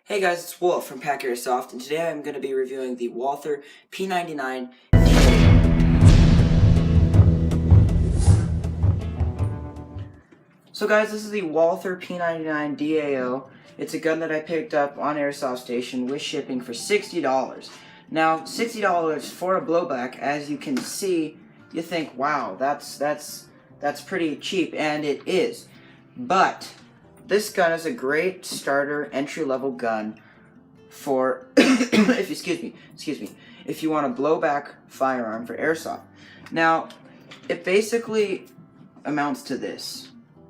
Hey guys, it's Wolf from Pack Airsoft, and today I'm going to be reviewing the Walther P99 DAO. So guys, this is the Walther P99 DAO. It's a gun that I picked up on Airsoft Station with shipping for $60. Now, $60 for a blowback, as you can see, you think, wow, that's pretty cheap, and it is. But this gun is a great starter, entry-level gun for, excuse me, if you want a blowback firearm for airsoft. Now, it basically amounts to this.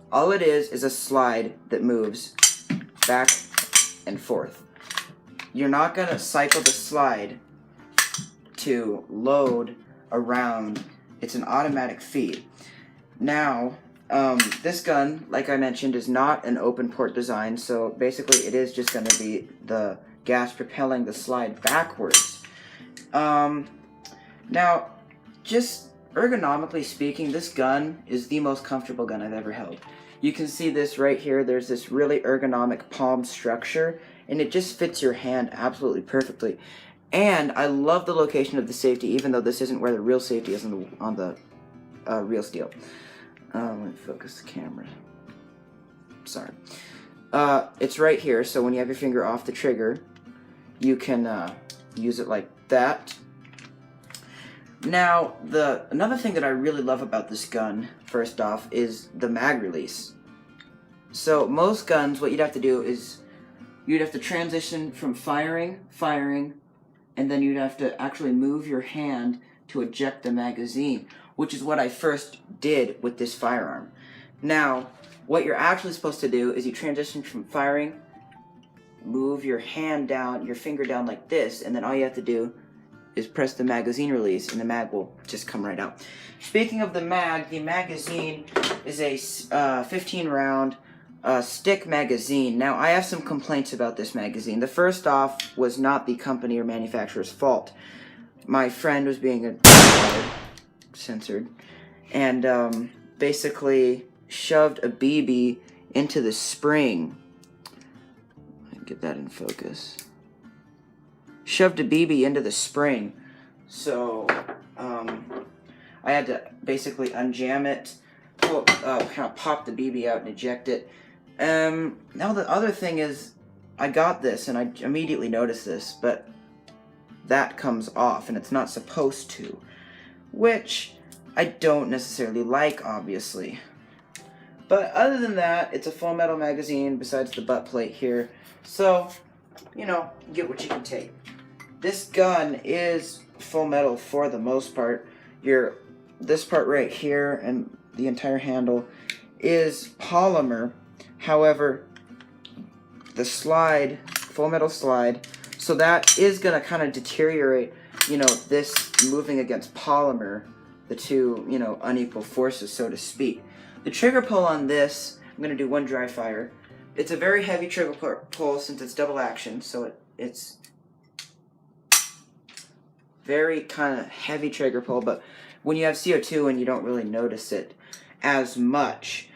All it is a slide that moves back and forth. You're not going to cycle the slide to load around. It's an automatic feed. Now, this gun, like I mentioned, is not an open port design, so basically it is just going to be the gas propelling the slide backwards. Now, just ergonomically speaking, this gun is the most comfortable gun I've ever held. You can see this right here. There's this really ergonomic palm structure, and it just fits your hand absolutely perfectly. And I love the location of the safety, even though this isn't where the real safety is on the real steel. Let me focus the camera. Sorry. It's right here, so when you have your finger off the trigger, you can use it like that. Now, another thing that I really love about this gun, first off, is the mag release. So most guns, what you'd have to do is you'd have to transition from firing, and then you'd have to actually move your hand to eject the magazine, which is what I first did with this firearm. Now, what you're actually supposed to do is you transition from firing, move your hand down, your finger down like this, and then all you have to do is press the magazine release, and the mag will just come right out. Speaking of the magazine is a 15-round stick magazine. Now, I have some complaints about this magazine. The first off was not the company or manufacturer's fault. My friend was being censored, and basically shoved a BB into the spring. Get that in focus. Shoved a BB into the spring, so I had to basically unjam it, kind of pop the BB out and eject it. Now the other thing is, I got this and I immediately noticed this, but that comes off and it's not supposed to, which I don't necessarily like, obviously. But other than that, it's a full metal magazine besides the butt plate here, so, you know, get what you can take. This gun is full metal for the most part. This part right here and the entire handle is polymer. However, the slide, full metal slide, so that is going to kind of deteriorate, you know, this moving against polymer, the two, you know, unequal forces, so to speak. The trigger pull on this, I'm going to do one dry fire. It's a very heavy trigger pull since it's double action, so it's very kind of heavy trigger pull, but when you have CO2 and you don't really notice it as much.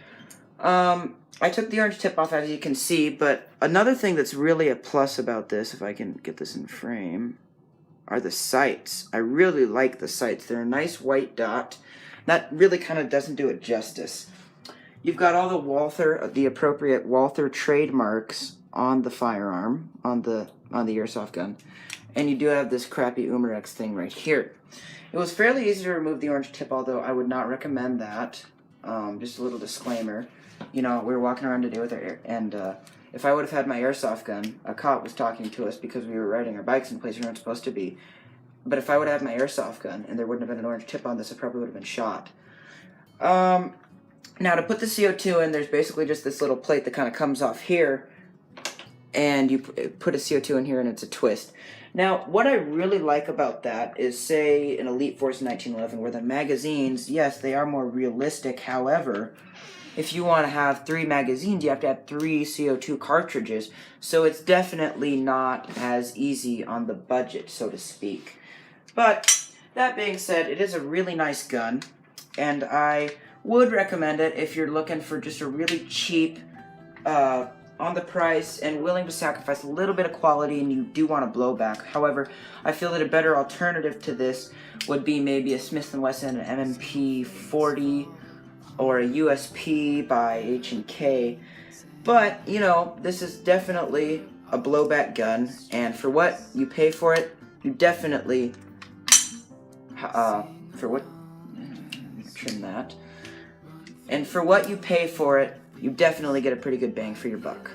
I took the orange tip off, as you can see, but another thing that's really a plus about this, if I can get this in frame, are the sights. I really like the sights. They're a nice white dot. That really kind of doesn't do it justice. You've got all the Walther, the appropriate Walther trademarks on the firearm, on the airsoft gun, and you do have this crappy Umarex thing right here. It was fairly easy to remove the orange tip, although I would not recommend that. Just a little disclaimer. You know, we were walking around today with our air, and if I would have had my airsoft gun, a cop was talking to us because we were riding our bikes in places we weren't supposed to be. But if I would have had my airsoft gun and there wouldn't have been an orange tip on this, I probably would have been shot. Now, to put the CO2 in, there's basically just this little plate that kind of comes off here, and you put a CO2 in here, and it's a twist. Now, what I really like about that is, say, in Elite Force 1911, where the magazines, yes, they are more realistic. However, if you want to have 3 magazines, you have to have 3 CO2 cartridges, so it's definitely not as easy on the budget, so to speak. But, that being said, it is a really nice gun, and I would recommend it if you're looking for just a really cheap on the price and willing to sacrifice a little bit of quality and you do want a blowback. However, I feel that a better alternative to this would be maybe a Smith & Wesson MMP 40 or a USP by H&K. But, you know, this is definitely a blowback gun, and for what you pay for it, you definitely, trim that, and for what you pay for it, you definitely get a pretty good bang for your buck.